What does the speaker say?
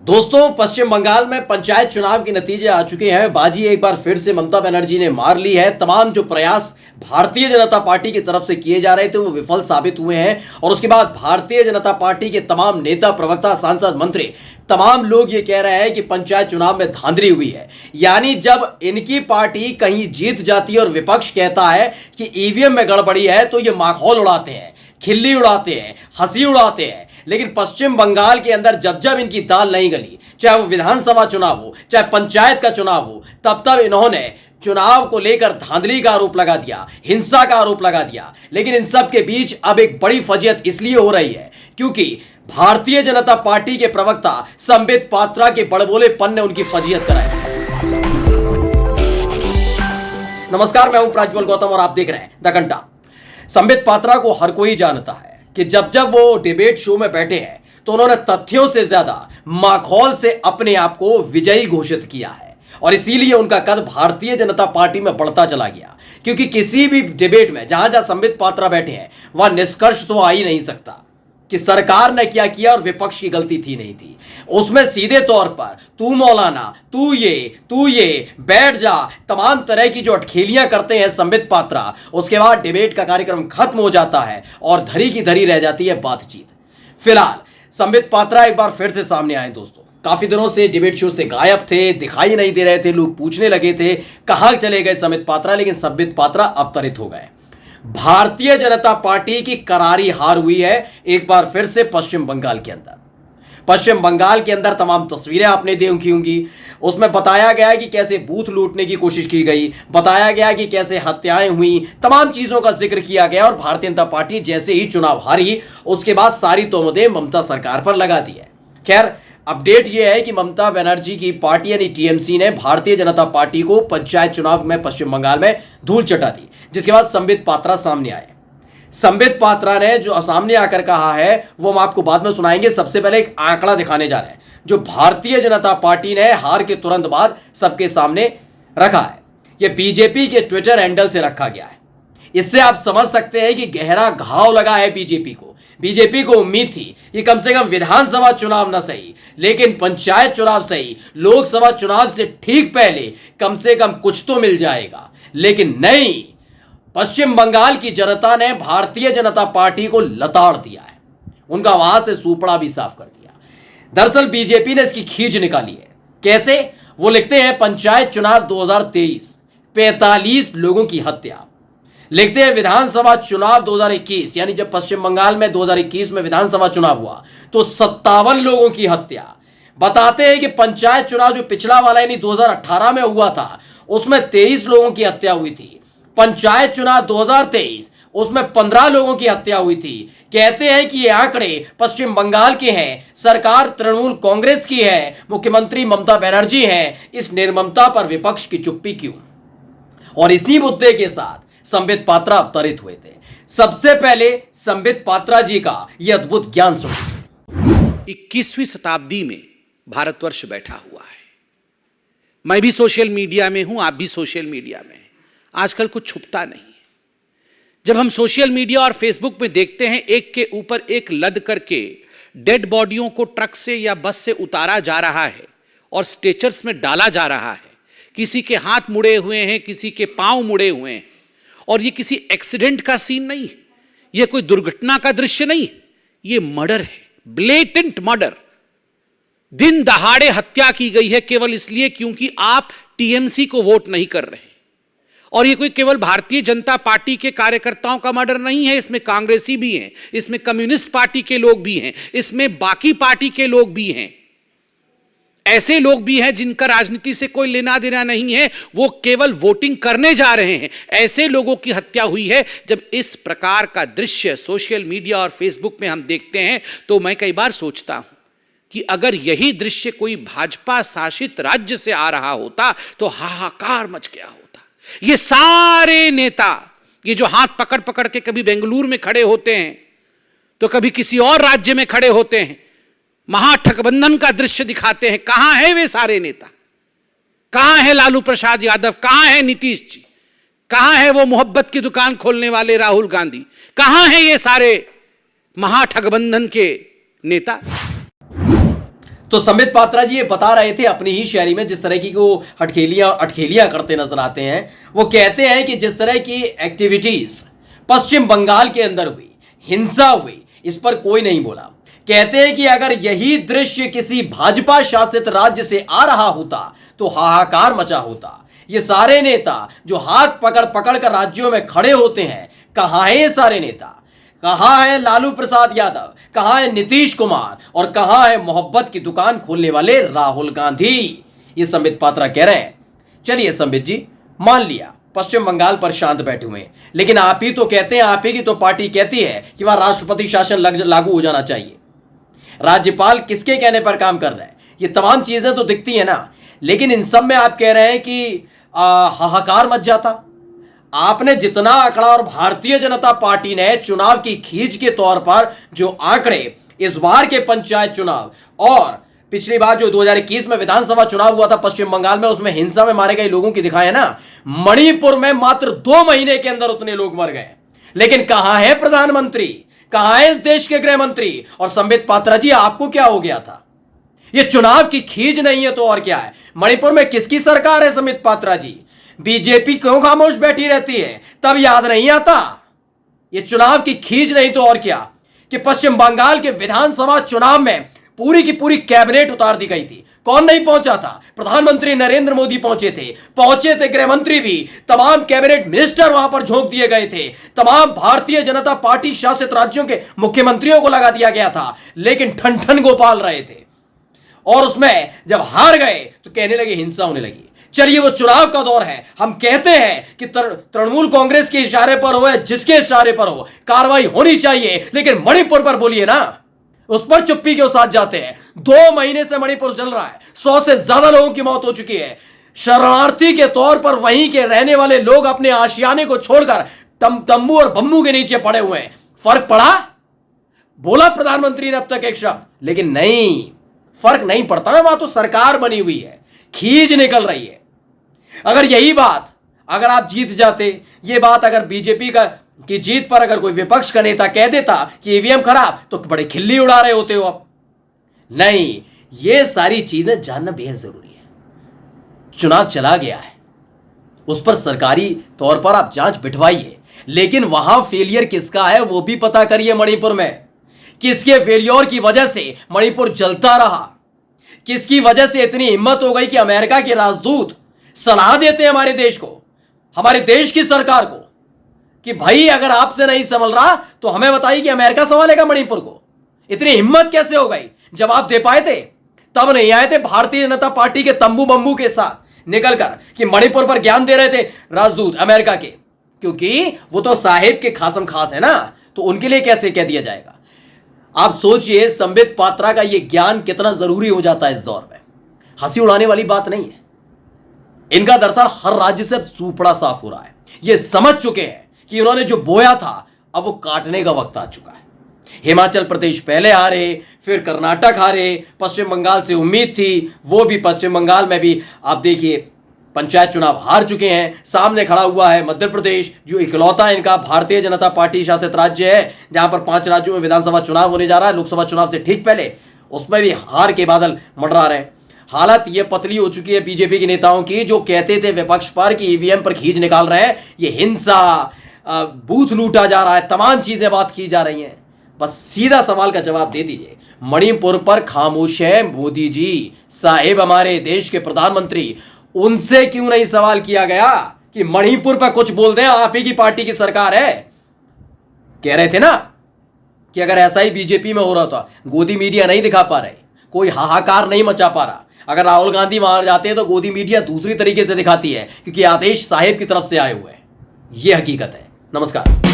दोस्तों, पश्चिम बंगाल में पंचायत चुनाव के नतीजे आ चुके हैं। बाजी एक बार फिर से ममता बनर्जी ने मार ली है। तमाम जो प्रयास भारतीय जनता पार्टी की तरफ से किए जा रहे थे वो विफल साबित हुए हैं और उसके बाद भारतीय जनता पार्टी के तमाम नेता, प्रवक्ता, सांसद, मंत्री, तमाम लोग ये कह रहे हैं कि पंचायत चुनाव में धांधली हुई है। यानी जब इनकी पार्टी कहीं जीत जाती है और विपक्ष कहता है कि ईवीएम में गड़बड़ी है तो ये माहौल उड़ाते हैं, खिल्ली उड़ाते हैं, हंसी उड़ाते हैं। लेकिन पश्चिम बंगाल के अंदर जब जब इनकी दाल नहीं गली, चाहे वो विधानसभा चुनाव हो, चाहे पंचायत का चुनाव हो, तब तब इन्होंने चुनाव को लेकर धांधली का आरोप लगा दिया, हिंसा का आरोप लगा दिया। लेकिन इन सब के बीच अब एक बड़ी फजीयत इसलिए हो रही है क्योंकि भारतीय जनता पार्टी के प्रवक्ता संबित पात्रा के बड़बोलेपन ने उनकी फजीयत कराई। नमस्कार, मैं हूं प्रज्वल गौतम और आप देख रहे हैं द घंटा। संबित पात्रा को हर कोई जानता है कि जब जब वो डिबेट शो में बैठे हैं तो उन्होंने तथ्यों से ज्यादा माखौल से अपने आप को विजयी घोषित किया है और इसीलिए उनका कद भारतीय जनता पार्टी में बढ़ता चला गया। क्योंकि किसी भी डिबेट में जहां जहां संबित पात्रा बैठे हैं वह निष्कर्ष तो आ ही नहीं सकता कि सरकार ने क्या किया और विपक्ष की गलती थी नहीं थी। उसमें सीधे तौर पर तू मौलाना, तू ये बैठ जा, तमाम तरह की जो अटखेलियां करते हैं संबित पात्रा, उसके बाद डिबेट का कार्यक्रम खत्म हो जाता है और धरी की धरी रह जाती है बातचीत। फिलहाल संबित पात्रा एक बार फिर से सामने आए। दोस्तों, काफी दिनों से डिबेट शो से गायब थे, दिखाई नहीं दे रहे थे, लोग पूछने लगे थे कहां चले गए संबित पात्रा, लेकिन संबित पात्रा अवतरित हो गए। भारतीय जनता पार्टी की करारी हार हुई है एक बार फिर से पश्चिम बंगाल के अंदर। पश्चिम बंगाल के अंदर तमाम तस्वीरें आपने देखी होंगी। उसमें बताया गया कि कैसे बूथ लूटने की कोशिश की गई, बताया गया कि कैसे हत्याएं हुई, तमाम चीजों का जिक्र किया गया और भारतीय जनता पार्टी जैसे ही चुनाव हारी उसके बाद सारी तोहमतें ममता सरकार पर लगा दी है। खैर, अपडेट यह है कि ममता बनर्जी की पार्टी यानी टीएमसी ने भारतीय जनता पार्टी को पंचायत चुनाव में पश्चिम बंगाल में धूल चटा दी, जिसके बाद संबित पात्रा सामने आए। संबित पात्रा ने जो सामने आकर कहा है वो हम आपको बाद में सुनाएंगे। सबसे पहले एक आंकड़ा दिखाने जा रहे हैं जो भारतीय जनता पार्टी ने हार के तुरंत बाद सबके सामने रखा है। यह बीजेपी के ट्विटर हैंडल से रखा गया है। इससे आप समझ सकते हैं कि गहरा घाव लगा है बीजेपी को। बीजेपी को उम्मीद थी कि कम से कम विधानसभा चुनाव न सही लेकिन पंचायत चुनाव सही, लोकसभा चुनाव से ठीक पहले कम से कम कुछ तो मिल जाएगा। लेकिन नहीं, पश्चिम बंगाल की जनता ने भारतीय जनता पार्टी को लताड़ दिया है, उनका वहां से सूपड़ा भी साफ कर दिया। दरअसल बीजेपी ने इसकी खींच निकाली है। कैसे? वो लिखते हैं पंचायत चुनाव 2023 45 लोगों की हत्या। लिखते हैं विधानसभा चुनाव 2021 यानी जब पश्चिम बंगाल में 2021 में विधानसभा चुनाव हुआ तो 57 लोगों की हत्या। बताते हैं कि पंचायत चुनाव जो पिछला वाला यानी 2018 में हुआ था उसमें 23 लोगों की हत्या हुई थी। पंचायत चुनाव 2023 उसमें 15 लोगों की हत्या हुई थी। कहते हैं कि ये आंकड़े पश्चिम बंगाल के हैं, सरकार तृणमूल कांग्रेस की है, मुख्यमंत्री ममता बनर्जी हैं। इस निर्ममता पर विपक्ष की चुप्पी क्यों? और इसी मुद्दे के साथ संबित पात्रा अवतरित हुए थे। सबसे पहले संबित पात्रा जी का यह अद्भुत ज्ञान सुनिए। 21वीं शताब्दी में भारतवर्ष बैठा हुआ है। मैं भी सोशल मीडिया में हूं, आप भी सोशल मीडिया में हैं। आजकल कुछ छुपता नहीं। जब हम सोशल मीडिया और फेसबुक में देखते हैं एक के ऊपर एक लद करके डेड बॉडियों को ट्रक से या बस से उतारा जा रहा है और स्ट्रेचर्स में डाला जा रहा है, किसी के हाथ मुड़े हुए हैं, किसी के पांव मुड़े हुए हैं, और ये किसी एक्सीडेंट का सीन नहीं, ये कोई दुर्घटना का दृश्य नहीं, ये मर्डर है, ब्लेटेंट मर्डर। दिन दहाड़े हत्या की गई है केवल इसलिए क्योंकि आप टीएमसी को वोट नहीं कर रहे। और ये कोई केवल भारतीय जनता पार्टी के कार्यकर्ताओं का मर्डर नहीं है, इसमें कांग्रेसी भी हैं, इसमें कम्युनिस्ट पार्टी के लोग भी हैं, इसमें बाकी पार्टी के लोग भी हैं, ऐसे लोग भी हैं जिनका राजनीति से कोई लेना देना नहीं है, वो केवल वोटिंग करने जा रहे हैं। ऐसे लोगों की हत्या हुई है। जब इस प्रकार का दृश्य सोशल मीडिया और फेसबुक में हम देखते हैं तो मैं कई बार सोचता हूं कि अगर यही दृश्य कोई भाजपा शासित राज्य से आ रहा होता तो हाहाकार मच गया होता। ये सारे नेता, ये जो हाथ पकड़ पकड़ के कभी बेंगलुरु में खड़े होते हैं तो कभी किसी और राज्य में खड़े होते हैं, महागठबंधन का दृश्य दिखाते हैं। कहां है वे सारे नेता? कहां है लालू प्रसाद यादव? कहां है नीतीश जी? कहां है वो मोहब्बत की दुकान खोलने वाले राहुल गांधी? कहां है ये सारे महागठबंधन के नेता? तो संबित पात्रा जी ये बता रहे थे अपनी ही शैली में, जिस तरह की वो अटखेलियां करते नजर आते हैं। वो कहते हैं कि जिस तरह की एक्टिविटीज पश्चिम बंगाल के अंदर हुई, हिंसा हुई, इस पर कोई नहीं बोला। कहते हैं कि अगर यही दृश्य किसी भाजपा शासित राज्य से आ रहा होता तो हाहाकार मचा होता। ये सारे नेता जो हाथ पकड़ पकड़ कर राज्यों में खड़े होते हैं, कहां है ये सारे नेता? कहां है लालू प्रसाद यादव? कहां है नीतीश कुमार? और कहां है मोहब्बत की दुकान खोलने वाले राहुल गांधी? ये संबित पात्रा कह रहे हैं। चलिए संबित जी, मान लिया पश्चिम बंगाल पर शांत बैठे हुए, लेकिन आप ही तो कहते हैं, आप ही की तो पार्टी कहती है कि वहां राष्ट्रपति शासन लागू हो जाना चाहिए। राज्यपाल किसके कहने पर काम कर रहा है? ये तमाम चीजें तो दिखती है ना, लेकिन इन सब में आप कह रहे हैं कि हाहाकार मच जाता। आपने जितना आंकड़ा और भारतीय जनता पार्टी ने चुनाव की खींच के तौर पर जो आंकड़े इस बार के पंचायत चुनाव और पिछली बार जो 2021 में विधानसभा चुनाव हुआ था पश्चिम बंगाल में, उसमें हिंसा में मारे गए लोगों की दिखाए ना, मणिपुर में मात्र 2 महीने के अंदर उतने लोग मर गए। लेकिन कहां है प्रधानमंत्री? कहां है इस देश के गृह मंत्री? और संबित पात्रा जी, आपको क्या हो गया था? ये चुनाव की खींच नहीं है तो और क्या है? मणिपुर में किसकी सरकार है संबित पात्रा जी? बीजेपी क्यों खामोश बैठी रहती है? तब याद नहीं आता? ये चुनाव की खींच नहीं तो और क्या कि पश्चिम बंगाल के विधानसभा चुनाव में पूरी की पूरी कैबिनेट उतार दी गई थी। कौन नहीं पहुंचा था? प्रधानमंत्री नरेंद्र मोदी पहुंचे थे गृह मंत्री भी, तमाम कैबिनेट मिनिस्टर वहां पर झोंक दिए गए थे, तमाम भारतीय जनता पार्टी शासित राज्यों के मुख्यमंत्रियों को लगा दिया गया था, लेकिन ठन ठन गोपाल रहे थे। और उसमें जब हार गए तो कहने लगे हिंसा होने लगी। चलिए, वो चुनाव का दौर है, हम कहते हैं कि तृणमूल कांग्रेस के इशारे पर हो या जिसके इशारे पर हो, कार्रवाई होनी चाहिए, लेकिन मणिपुर पर बोलिए ना, उस पर चुप्पी के साथ जाते हैं। 2 महीने से मणिपुर चल रहा है, 100 से ज्यादा लोगों की मौत हो चुकी है। शरणार्थी के तौर पर वहीं के रहने वाले लोग अपने आशियाने को छोड़कर तंबू और बम्बू के नीचे पड़े हुए हैं। फर्क पड़ा? बोला प्रधानमंत्री ने अब तक एक शब्द, लेकिन नहीं, फर्क नहीं पड़ता ना। वहां तो सरकार बनी हुई है, खींच निकल रही है। अगर यही बात, अगर आप जीत जाते, ये बात अगर बीजेपी की जीत पर अगर कोई विपक्ष का नेता कह देता कि ईवीएम खराब, तो बड़े खिल्ली उड़ा रहे होते हो आप। नहीं, ये सारी चीजें जानना बेहद जरूरी है। चुनाव चला गया है, उस पर सरकारी तौर पर आप जांच बिठवाइए, लेकिन वहां फेलियर किसका है वो भी पता करिए। मणिपुर में किसके फेलियर की वजह से मणिपुर जलता रहा? किसकी वजह से इतनी हिम्मत हो गई कि अमेरिका के राजदूत सलाह देते हैं हमारे देश को, हमारे देश की सरकार को, कि भाई अगर आपसे नहीं संभल रहा तो हमें बताइए कि अमेरिका संभालेगा मणिपुर को। इतनी हिम्मत कैसे हो गई? जवाब दे पाए थे? तब नहीं आए थे भारतीय जनता पार्टी के तंबू बंबू के साथ निकलकर कि मणिपुर पर ज्ञान दे रहे थे राजदूत अमेरिका के, क्योंकि वो तो साहेब के खासम खास है ना, तो उनके लिए कैसे कह दिया जाएगा? आप सोचिए संबित पात्रा का यह ज्ञान कितना जरूरी हो जाता है इस दौर में। हंसी उड़ाने वाली बात नहीं है। इनका दरअसल हर राज्य से सूपड़ा साफ हो रहा है। ये समझ चुके हैं कि उन्होंने जो बोया था अब वो काटने का वक्त आ चुका है। हिमाचल प्रदेश पहले हारे, फिर कर्नाटक हारे, पश्चिम बंगाल से उम्मीद थी, वो भी पश्चिम बंगाल में भी आप देखिए पंचायत चुनाव हार चुके हैं। सामने खड़ा हुआ है मध्य प्रदेश, जो इकलौता इनका भारतीय जनता पार्टी शासित राज्य है जहां पर 5 राज्यों में विधानसभा चुनाव होने जा रहा है। लोकसभा चुनाव से ठीक पहले उसमें भी हार के बादल मंडरा रहे हैं। हालत ये पतली हो चुकी है बीजेपी के नेताओं की, जो कहते थे विपक्ष पर कि ईवीएम पर खींच निकाल रहे हैं, ये हिंसा, बूथ लूटा जा रहा है, तमाम चीजें बात की जा रही हैं। बस सीधा सवाल का जवाब दे दीजिए, मणिपुर पर खामोश है मोदी जी साहेब, हमारे देश के प्रधानमंत्री। उनसे क्यों नहीं सवाल किया गया कि मणिपुर पर कुछ बोल दें, आप ही की पार्टी की सरकार है। कह रहे थे ना कि अगर ऐसा ही बीजेपी में हो रहा था, गोदी मीडिया नहीं दिखा पा रहे, कोई हाहाकार नहीं मचा पा रहा। अगर राहुल गांधी वहां जाते हैं तो गोदी मीडिया दूसरी तरीके से दिखाती है, क्योंकि आदेश साहेब की तरफ से आए हुए हैं। यह हकीकत है। नमस्कार।